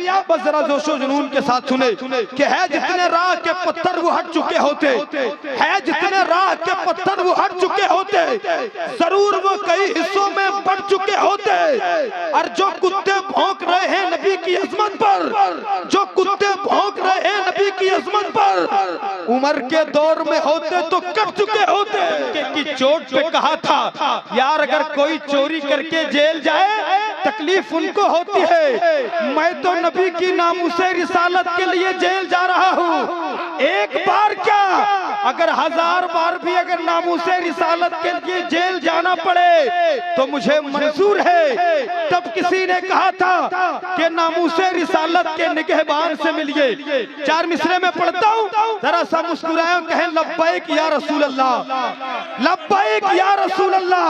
आप बस जरा जोशो जुनून के साथ सुने कि है जितने राह के पत्थर वो हट चुके होते, है जितने राह के पत्थर वो हट चुके होते, जरूर वो कई हिस्सों में बढ़ चुके होते। और जो कुत्ते भौंक रहे हैं नबी की अजमत पर, जो कुत्ते भौंक रहे हैं नबी की अजमत पर, उमर के दौर में होते तो कट चुके होते। की चोट पे कहा था यार अगर कोई चोरी करके जेल जाए तकलीफ उनको होती है, मैं तो नबी की नामूसे रिसालत के लिए जेल जा रहा हूँ। एक बार क्या अगर 1000 बार भी अगर नामूसे रिसालत के लिए जेल जाना पड़े तो मुझे मंजूर है। तब किसी ने कहा था कि नामूसे रिसालत के निगहबान से मिलिए। 4 मिसरे में पढ़ता हूँ, जरा सा मुस्कुराए, कहें लब्बैक या रसूल अल्लाह, लब्बैक या रसूल अल्लाह,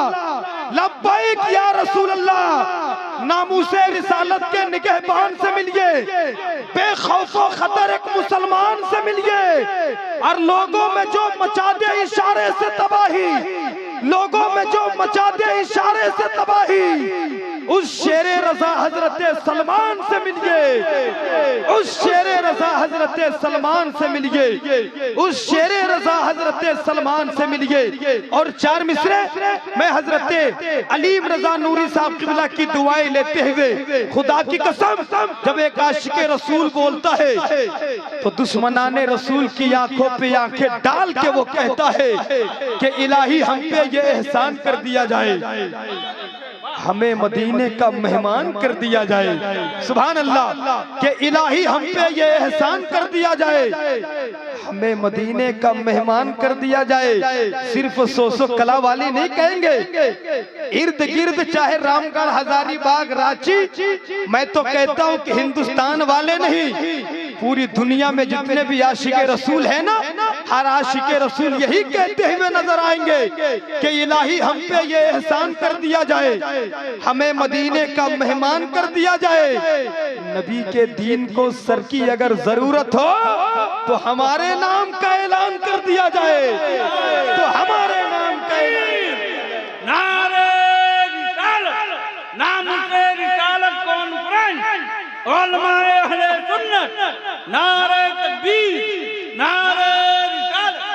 लब्बैक या रसूल अल्लाह। नामूसे रिसालत के निगहबान से मिलिए, बेखौफो खतर एक मुसलमान से मिलिए। और लोगों में जो मचा दे इशारे से तबाही, लोगों में जो मचा दे इशारे से तबाही, उस शेरे रजा हजरत सलमान से मिलिए, उस शेरे रजा हजरत सलमान से मिलिए, उस शेरे रजा हजरत सलमान से मिलिए। और 4 मिसरे मैं हजरत अलीम रजा नूरी साहब किबला की दुआएं लेते हुए, खुदा की कसम जब एक आशिके रसूल बोलता है तो दुश्मनाने रसूल की आंखों पे आंखें डाल के वो कहता है कि इलाही हम पे ये एहसान कर दिया जाए, हमें मदीने का मेहमान कर दिया जाए। सुभान अल्लाह, कि इलाही हम पे ये एहसान कर दिया जाए, हमें मदीने का मेहमान कर दिया जाए। सिर्फ सोसो कला वाली नहीं कहेंगे, इर्द गिर्द चाहे रामगढ़, हजारीबाग, रांची, मैं तो कहता हूँ कि हिंदुस्तान वाले नहीं, पूरी दुनिया में जितने भी आशिके रसूल है ना, हर आशिके रसूल यही कहते हुए नजर आएंगे कि इलाही हम पे ये एहसान कर दिया जाए, हमें मदीने का मेहमान कर दिया जाए। नबी के दीन को सर की अगर जरूरत हो तो हमारे नाम का ऐलान कर दिया जाए, तो हमारे नाम का नारे रिसालत, नामूसे रिसालत कॉन्फ्रेंस, उलमाए अहले सुन्नत, नारे तकबीर, नारे रिसालत।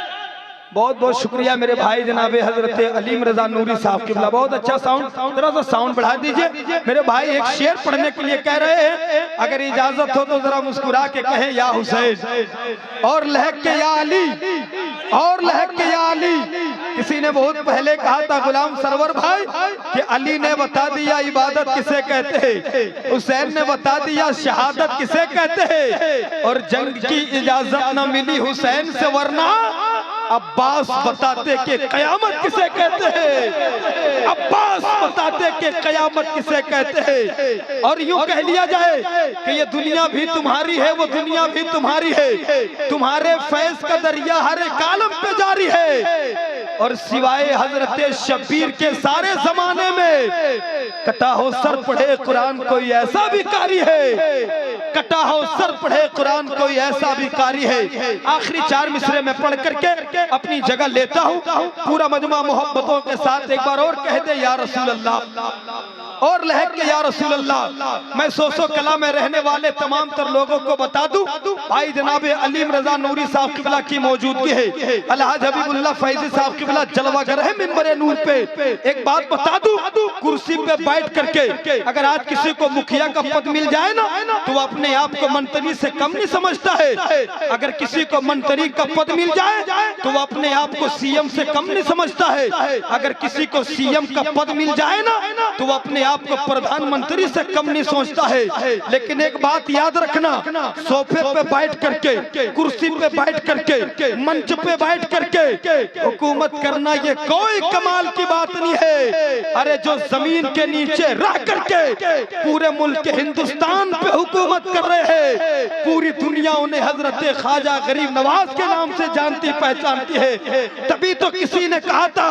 बहुत बहुत शुक्रिया मेरे भाई जनाबे हजरत अलीम रजा नूरी साहब किबला, बहुत अच्छा साउंड, जरा सा साउंड बढ़ा दीजिए। मेरे भाई एक शेर पढ़ने के लिए कह रहे हैं, अगर इजाजत हो तो जरा मुस्कुरा के कहें या हुसैन और लहक के या अली, और लहक के या अली। किसी ने बहुत पहले कहा था गुलाम सरवर भाई कि अली ने बता दिया इबादत किसे कहते हैं, हुसैन ने बता दिया शहादत किसे कहते हैं, और जंग की इजाजत न मिली हुसैन से वरना अब्बास बताते कि कयामत किसे कहते हैं, अब्बास बताते कि कयामत किसे कहते हैं। और यूं कह लिया जाए कि ये दुनिया भी तुम्हारी है, वो दुनिया भी तुम्हारी है, तुम्हारे फैज का दरिया हर एक आलम पे जारी है। और सिवाय हजरत शब्बीर के सारे जमाने में कटा हो सर पढ़े कुरान कोई ऐसा भी कारी है, कटा हो सर पढ़े कुरान कोई ऐसा भी कारी है। आखिरी 4 मिसरे में पढ़ करके अपनी जगह लेता हूँ, पूरा मजमा मोहब्बतों के साथ एक बार और कह दे या रसूल अल्लाह, और लहक के या रसूल अल्लाह। मैं सोसो कला में रहने वाले तमाम तर लोगों को बता दूं, भाई जनाबे अलीम रजा नूरी साहब किबला की मौजूदगी है, अलहाज हबीबुल्लाह फैजी साहब किबला जलवागर है मिंबरे नूर पे। एक बात बता दूं, कुर्सी पे बैठ करके अगर आज किसी को मुखिया का पद मिल जाए ना तो वो अपने आप को मंत्री से कम नहीं समझता है, अगर किसी को मंत्री का पद मिल जाए तो वो अपने आप को सीएम से कम नहीं समझता है, अगर किसी को सीएम का पद मिल जाए ना तो वो अपने आप को प्रधानमंत्री से कम नहीं सोचता है। लेकिन एक बात याद रखना, सोफे पे बैठ करके, कुर्सी पे बैठ करके, मंच पे बैठ करके हुकूमत करना ये कोई कमाल की बात नहीं है। अरे जो जमीन के नीचे रह करके पूरे मुल्क हिंदुस्तान पे हुकूमत कर रहे हैं, पूरी दुनिया उन्हें हजरत ख्वाजा गरीब नवाज के नाम से जानती पहचान जानती है। तभी तो किसी ने कहा था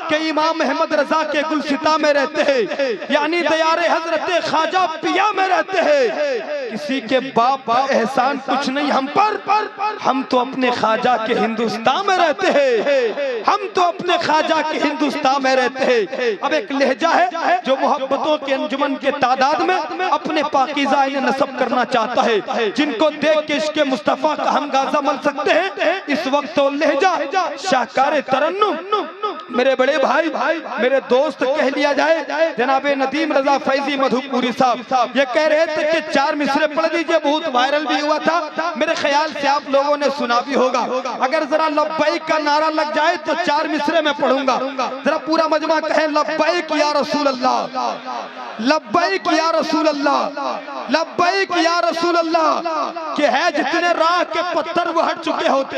कि इमाम अहमद रजा के गुलसिता में रहते हैं, यानी दयारे हजरत ख्वाजा पिया में रहते हैं। किसी के बाप का एहसान कुछ नहीं हम पर, हम तो अपने ख्वाजा के हिंदुस्तान में रहते हैं, हम तो अपने ख्वाजा के हिंदुस्तान में रहते हैं। अब एक लहजा है जो मोहब्बतों के अंजुमन के तादाद में अपने पाकीज़ा इन्हें नस्ब करना चाहता है, जिनको देख के इश्क़ मुस्तफ़ा का हम गाज़ा मल सकते हैं इस वक्त। तो लहजा शाहकार तरन्नुम मेरे बड़े भाई मेरे दोस्त कह लिया जाए जनाबे नदीम रजा फैजी मधुपुरी साहब ये कह रहे थे कि 4 मिसरे पढ़ दीजिए, बहुत वायरल भी हुआ था। मेरे ख्याल से आप लोगों ने सुना भी होगा। अगर जरा लब्बैक का नारा लग जाए तो 4 मिसरे में पढ़ूंगा। जरा पूरा मजमा कहे लब्बैक या रसूल अल्लाह, लब्बैक या रसूल अल्लाह, लब्बैक या रसूल अल्लाह। कि है जितने राह के पत्थर वो हट चुके होते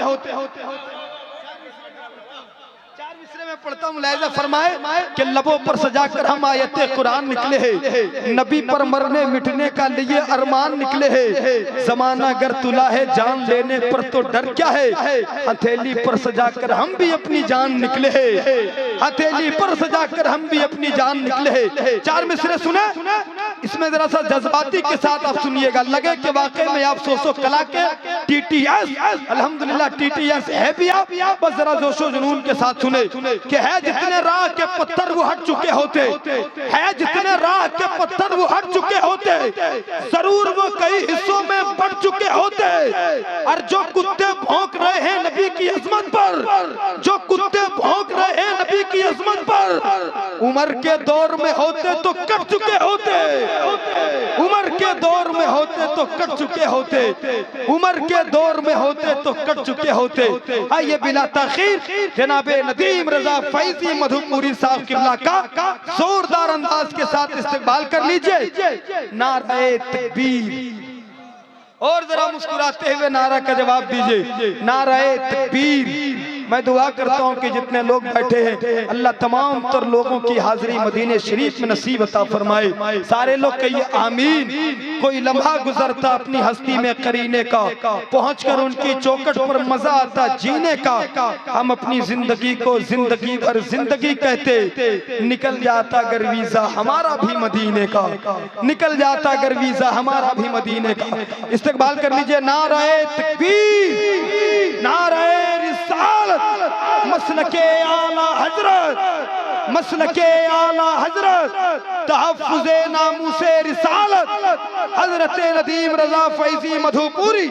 में पढ़ता हूँ। मुलाहिजा फरमाए कि लबों पर सजाकर हम आयते कुरान निकले हैं, नबी पर मरने मिटने का लिए अरमान निकले हैं। जमाना अगर तुला है जान लेने पर तो डर क्या है, हथेली पर सजाकर हम भी अपनी जान निकले हैं, हथेली पर सजाकर हम भी अपनी जान निकले हैं। 4 मिसरे सुने, इसमें जरा सा जज्बाती के साथ आप सुनिएगा, लगे कि वाकई में आप सोसो कला के TTS अल्हम्दुलिल्लाह TTS है भी आप, बस जरा जोशो जुनून के साथ सुने कि है जितने राह के पत्थर वो हट चुके होते, है जितने राह के पत्थर वो हट चुके होते, जरूर वो कई हिस्सों में बढ़ चुके होते। और जो कुत्ते भौंक रहे हैं नबी की अजमत पर, जो कुत्ते भौंक रहे हैं नबी की अजमत पर, उमर के दौर में होते तो कट चुके होते, उमर के दौर में होते तो कट चुके होते, उमर के दौर में होते तो कट चुके होते। आइए बिला ताखीर जनाबे नदीम रजा फैजी मधुपुरी साहब किबला का जोरदार अंदाज के साथ इस्तेमाल कर लीजिए। नारे तकबीर, और जरा मुस्कुराते हुए नारा का जवाब दीजिए, नारे तकबीर। मैं दुआ करता हूँ कि जितने लोग बैठे हैं अल्लाह तमाम तर लोगों की हाजिरी मदीने शरीफ में नसीब अता फरमाए। सारे लोग कहिए आमीन। कोई लम्हा गुजरता अपनी हस्ती में करीने का, पहुंचकर उनकी चौखट पर मजा आता जीने का। हम अपनी जिंदगी को जिंदगी भर जिंदगी कहते, निकल जाता अगर वीजा हमारा भी मदीने का, निकल जाता अगर वीजा हमारा भी मदीने का। इस्तेकबाल कर लीजिए, नारे तकबीर, नारे रिसालत, मसलके आला हजरत, मसलके आला हजरत, तहफ्फुज़े नामूसे रिसालत, हजरत नदीम रजा फैजी मधुपुरी